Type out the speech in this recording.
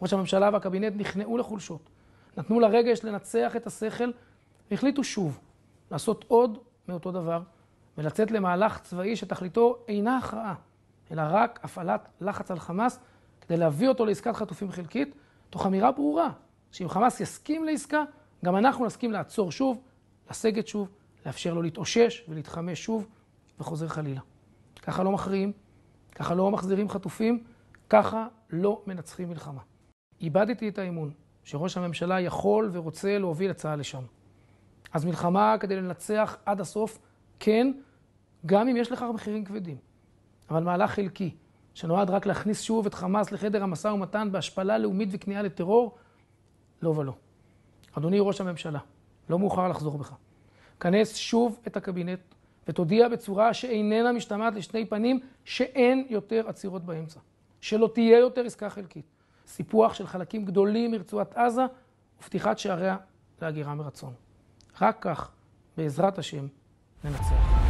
ראש הממשלה והקבינט נכנעו לחולשות, נתנו לרגש לנצח את השכל, והחליטו שוב לעשות עוד מאותו דבר, ולצאת למהלך צבאי שתכליתו אינה הכרעה, אלא רק הפעלת לחץ על חמאס, כדי להביא אותו לעסקת חטופים חלקית, תוך אמירה ברורה, שאם חמאס יסכים לעסקה, גם אנחנו נסכים לעצור שוב, לסגת שוב, לאפשר לו להתאושש ולהתחמש שוב, וחוזר חלילה. ככה לא מכריעים, ככה לא מחזירים חטופים, ככה לא מנצחים מלחמה. איבדתי את האמון שראש הממשלה יכול ורוצה להוביל את צה"ל לשם. אז מלחמה כדי לנצח עד הסוף, כן, גם אם יש לכך מחירים כבדים. אבל מהלך חלקי, שנועד רק להכניס שוב את חמאס לחדר המשא ומתן בהשפלה לאומית וכניעה לטרור, לא ולא. אדוני ראש הממשלה, לא מאוחר לחזור בך. כנס שוב את הקבינט ותודיע בצורה שאיננה משתמעת לשני פנים שאין יותר עצירות באמצע. שלא תהיה יותר עסקה חלקית. סיפוח של חלקים גדולים מרצועת עזה ופתיחת שעריה להגירה מרצון. רק כך, בעזרת השם, ננצח.